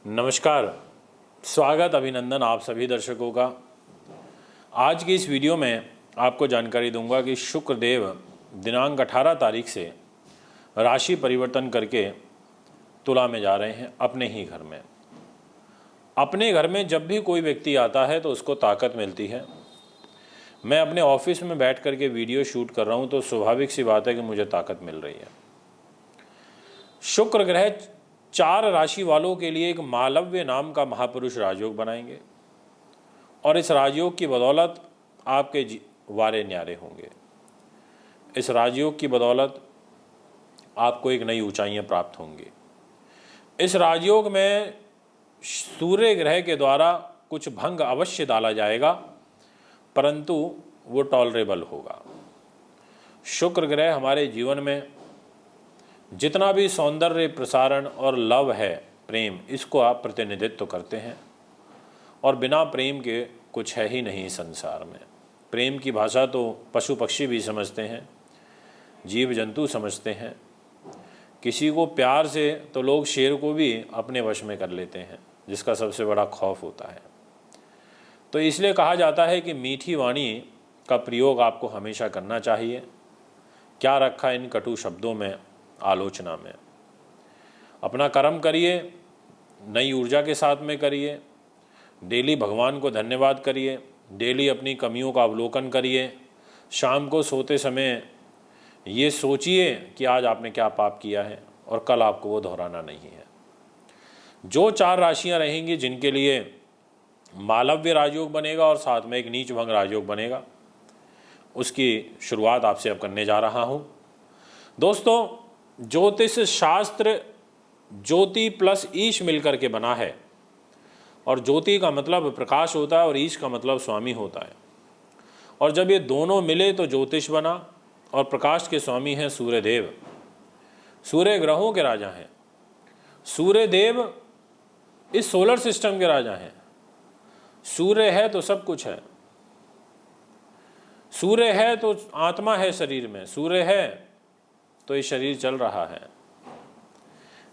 नमस्कार, स्वागत अभिनंदन आप सभी दर्शकों का। आज की इस वीडियो में आपको जानकारी दूंगा कि शुक्र देव दिनांक 18 तारीख से राशि परिवर्तन करके तुला में जा रहे हैं अपने ही घर में। अपने घर में जब भी कोई व्यक्ति आता है तो उसको ताकत मिलती है। मैं अपने ऑफिस में बैठ करके वीडियो शूट कर रहा हूँ तो स्वाभाविक सी बात है कि मुझे ताकत मिल रही है। शुक्र ग्रह 4 राशि वालों के लिए एक मालव्य नाम का महापुरुष राजयोग बनाएंगे और इस राजयोग की बदौलत आपके वारे न्यारे होंगे। इस राजयोग की बदौलत आपको एक नई ऊंचाइयां प्राप्त होंगी। इस राजयोग में सूर्य ग्रह के द्वारा कुछ भंग अवश्य डाला जाएगा, परंतु वो टॉलरेबल होगा। शुक्र ग्रह हमारे जीवन में जितना भी सौंदर्य प्रसारण और लव है, प्रेम, इसको आप प्रतिनिधित्व करते हैं और बिना प्रेम के कुछ है ही नहीं संसार में। प्रेम की भाषा तो पशु पक्षी भी समझते हैं, जीव जंतु समझते हैं। किसी को प्यार से तो लोग शेर को भी अपने वश में कर लेते हैं, जिसका सबसे बड़ा खौफ होता है। तो इसलिए कहा जाता है कि मीठी वाणी का प्रयोग आपको हमेशा करना चाहिए। क्या रखा इन कटु शब्दों में, आलोचना में। अपना कर्म करिए, नई ऊर्जा के साथ में करिए। डेली भगवान को धन्यवाद करिए, डेली अपनी कमियों का अवलोकन करिए। शाम को सोते समय ये सोचिए कि आज आपने क्या पाप किया है और कल आपको वो दोहराना नहीं है। जो 4 राशियां रहेंगी जिनके लिए मालव्य राजयोग बनेगा और साथ में एक नीच भंग राजयोग बनेगा, उसकी शुरुआत आपसे अब करने जा रहा हूं। दोस्तों, ज्योतिष शास्त्र ज्योति प्लस ईश मिलकर के बना है और ज्योति का मतलब प्रकाश होता है और ईश का मतलब स्वामी होता है। और जब ये दोनों मिले तो ज्योतिष बना और प्रकाश के स्वामी हैं सूर्य देव। सूर्य ग्रहों के राजा हैं। सूर्य देव इस सोलर सिस्टम के राजा हैं। सूर्य है तो सब कुछ है। सूर्य है तो आत्मा है शरीर में। सूर्य है तो ये शरीर चल रहा है।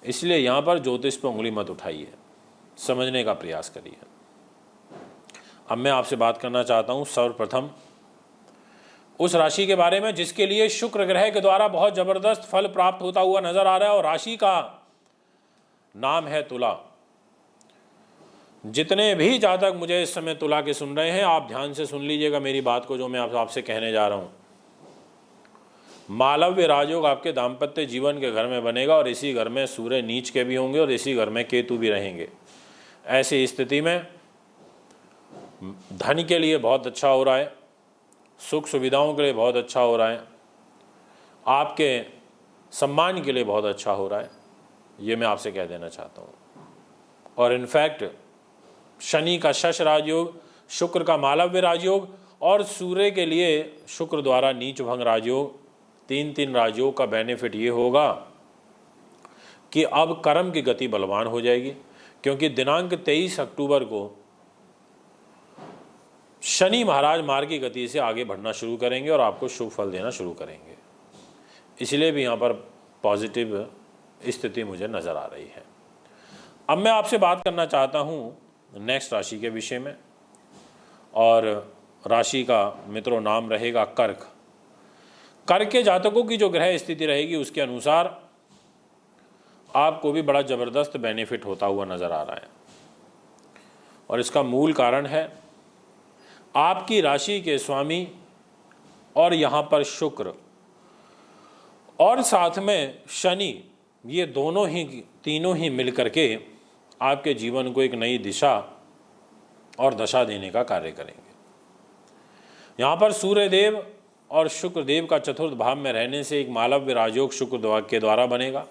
इसलिए यहां पर ज्योतिष पर उंगली मत उठाइए, समझने का प्रयास करिए। अब मैं आपसे बात करना चाहता हूं सर्वप्रथम उस राशि के बारे में जिसके लिए शुक्र ग्रह के द्वारा बहुत जबरदस्त फल प्राप्त होता हुआ नजर आ रहा है, और राशि का नाम है तुला। जितने भी जातक मुझे इस समय तुला के सुन रहे हैं, आप ध्यान से सुन लीजिएगा मेरी बात को, जो मैं आपसे कहने जा रहा हूं। मालव्य राजयोग आपके दाम्पत्य जीवन के घर में बनेगा और इसी घर में सूर्य नीच के भी होंगे और इसी घर में केतु भी रहेंगे। ऐसी स्थिति में धन के लिए बहुत अच्छा हो रहा है, सुख सुविधाओं के लिए बहुत अच्छा हो रहा है, आपके सम्मान के लिए बहुत अच्छा हो रहा है, ये मैं आपसे कह देना चाहता हूँ। और इनफैक्ट शनि का शश राजयोग, शुक्र का मालव्य राजयोग और सूर्य के लिए शुक्र द्वारा नीच भंग राजयोग, 3 राजयोग का बेनिफिट ये होगा कि अब कर्म की गति बलवान हो जाएगी, क्योंकि दिनांक 23 अक्टूबर को शनि महाराज मार्ग की गति से आगे बढ़ना शुरू करेंगे और आपको शुभ फल देना शुरू करेंगे। इसलिए भी यहाँ पर पॉजिटिव स्थिति मुझे नज़र आ रही है। अब मैं आपसे बात करना चाहता हूँ नेक्स्ट राशि के विषय में, और राशि का मित्रों नाम रहेगा कर्क। कर्क के जातकों की जो ग्रह स्थिति रहेगी उसके अनुसार आपको भी बड़ा जबरदस्त बेनिफिट होता हुआ नजर आ रहा है, और इसका मूल कारण है आपकी राशि के स्वामी और यहाँ पर शुक्र और साथ में शनि, ये दोनों ही तीनों ही मिलकर के आपके जीवन को एक नई दिशा और दशा देने का कार्य करेंगे। यहाँ पर सूर्य देव और शुक्र देव का चतुर्थ भाव में रहने से एक मालव्य राजयोग शुक्र के द्वारा बनेगा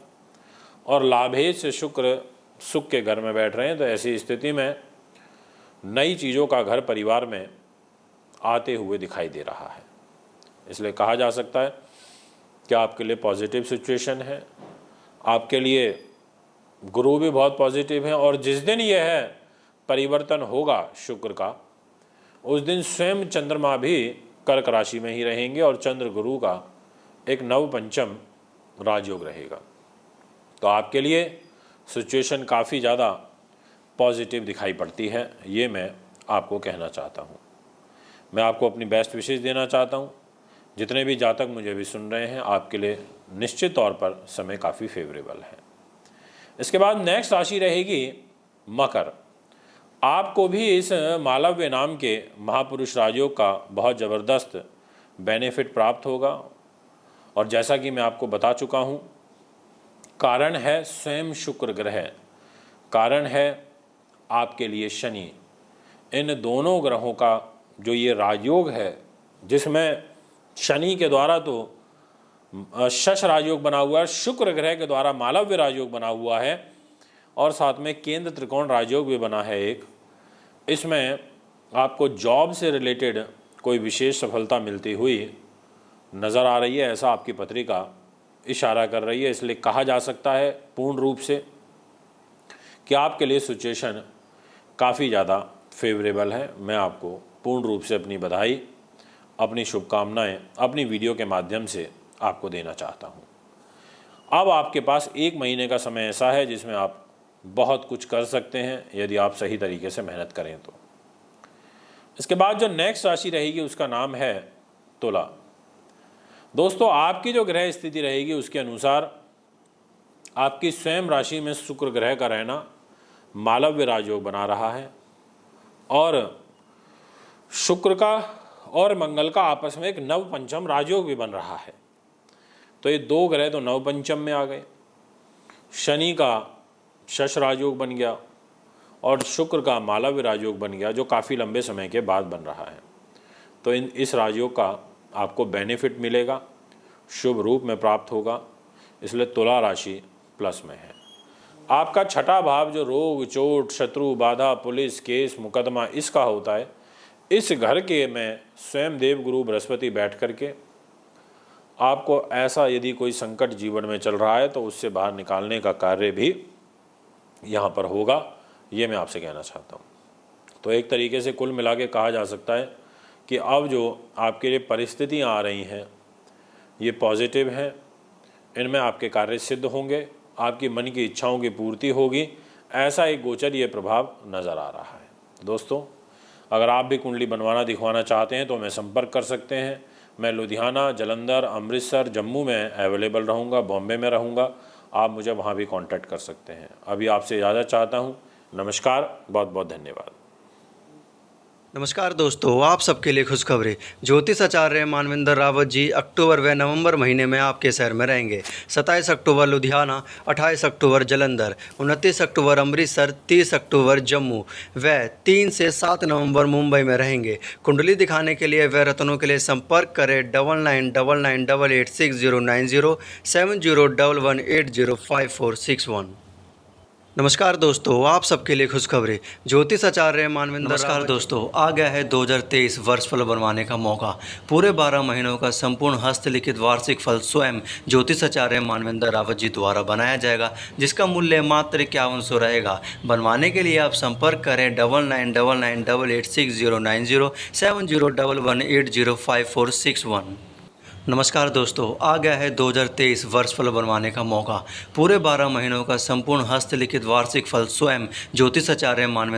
और लाभेश शुक्र सुख के घर में बैठ रहे हैं। तो ऐसी स्थिति में नई चीज़ों का घर परिवार में आते हुए दिखाई दे रहा है। इसलिए कहा जा सकता है कि आपके लिए पॉजिटिव सिचुएशन है। आपके लिए गुरु भी बहुत पॉजिटिव हैं, और जिस दिन यह है परिवर्तन होगा शुक्र का, उस दिन स्वयं चंद्रमा भी कर्क राशि में ही रहेंगे और चंद्र गुरु का एक नव पंचम राजयोग रहेगा। तो आपके लिए सिचुएशन काफ़ी ज़्यादा पॉजिटिव दिखाई पड़ती है, ये मैं आपको कहना चाहता हूँ। मैं आपको अपनी बेस्ट विशेष देना चाहता हूँ। जितने भी जातक मुझे भी सुन रहे हैं, आपके लिए निश्चित तौर पर समय काफ़ी फेवरेबल है। इसके बाद नेक्स्ट राशि रहेगी मकर। आपको भी इस मालव्य नाम के महापुरुष राजयोग का बहुत ज़बरदस्त बेनिफिट प्राप्त होगा। और जैसा कि मैं आपको बता चुका हूँ, कारण है स्वयं शुक्र ग्रह, कारण है आपके लिए शनि। इन दोनों ग्रहों का जो ये राजयोग है, जिसमें शनि के द्वारा तो शश राजयोग बना हुआ है, शुक्र ग्रह के द्वारा मालव्य राजयोग बना हुआ है, और साथ में केंद्र त्रिकोण राजयोग भी बना है एक। इसमें आपको जॉब से रिलेटेड कोई विशेष सफलता मिलती हुई नज़र आ रही है, ऐसा आपकी पत्रिका इशारा कर रही है। इसलिए कहा जा सकता है पूर्ण रूप से कि आपके लिए सिचुएशन काफ़ी ज़्यादा फेवरेबल है। मैं आपको पूर्ण रूप से अपनी बधाई, अपनी शुभकामनाएं अपनी वीडियो के माध्यम से आपको देना चाहता हूं। अब आपके पास 1 महीने का समय ऐसा है जिसमें आप बहुत कुछ कर सकते हैं, यदि आप सही तरीके से मेहनत करें तो। इसके बाद जो नेक्स्ट राशि रहेगी उसका नाम है तुला। दोस्तों, आपकी जो ग्रह स्थिति रहेगी उसके अनुसार आपकी स्वयं राशि में शुक्र ग्रह का रहना मालव्य राजयोग बना रहा है, और शुक्र का और मंगल का आपस में एक नव पंचम राजयोग भी बन रहा है। तो ये 2 ग्रह तो नव पंचम में आ गए। शनि का शश राजयोग बन गया और शुक्र का मालव्य राजयोग बन गया, जो काफ़ी लंबे समय के बाद बन रहा है। तो इस राजयोग का आपको बेनिफिट मिलेगा, शुभ रूप में प्राप्त होगा। इसलिए तुला राशि प्लस में है। आपका छठा भाव जो रोग, चोट, शत्रु, बाधा, पुलिस, केस, मुकदमा इसका होता है, इस घर के में स्वयं देव गुरु बृहस्पति बैठ करके आपको ऐसा यदि कोई संकट जीवन में चल रहा है तो उससे बाहर निकालने का कार्य भी यहाँ पर होगा, ये मैं आपसे कहना चाहता हूँ। तो एक तरीके से कुल मिला के कहा जा सकता है कि अब जो आपके लिए परिस्थितियाँ आ रही हैं ये पॉजिटिव हैं, इनमें आपके कार्य सिद्ध होंगे, आपकी मन की इच्छाओं की पूर्ति होगी, ऐसा एक गोचर ये प्रभाव नज़र आ रहा है। दोस्तों, अगर आप भी कुंडली बनवाना दिखवाना चाहते हैं तो हमें संपर्क कर सकते हैं। मैं लुधियाना, जालंधर, अमृतसर, जम्मू में अवेलेबल रहूँगा, बॉम्बे में रहूँगा, आप मुझे वहाँ भी कांटेक्ट कर सकते हैं। अभी आपसे इजाज़त चाहता हूँ। नमस्कार, बहुत बहुत धन्यवाद। नमस्कार दोस्तों, आप सबके लिए खुशखबरी। ज्योतिष आचार्य मानवेंद्र रावत जी अक्टूबर व नवंबर महीने में आपके शहर में रहेंगे। 27 अक्टूबर लुधियाना, 28 अक्टूबर जालंधर, 29 अक्टूबर अमृतसर, 30 अक्टूबर जम्मू व 3 से 7 नवंबर मुंबई में रहेंगे। कुंडली दिखाने के लिए व रत्नों के लिए संपर्क करें 9999886090 7011805461। नमस्कार दोस्तों, आप सबके लिए खुशखबरी। ज्योतिष आचार्य मानवेंद्र। नमस्कार दोस्तों, आ गया है 2023 वर्ष फल बनवाने का मौका। पूरे 12 महीनों का संपूर्ण हस्तलिखित वार्षिक फल स्वयं ज्योतिष आचार्य मानवेंद्र रावत जी द्वारा बनाया जाएगा, जिसका मूल्य मात्र 5100 रहेगा। बनवाने के लिए आप संपर्क करें 9999886090 7011805461। नमस्कार दोस्तों, आ गया है 2023 वर्ष फल बनवाने का मौका। पूरे 12 महीनों का संपूर्ण हस्तलिखित वार्षिक फल स्वयं ज्योतिष आचार्य मानवेंद्र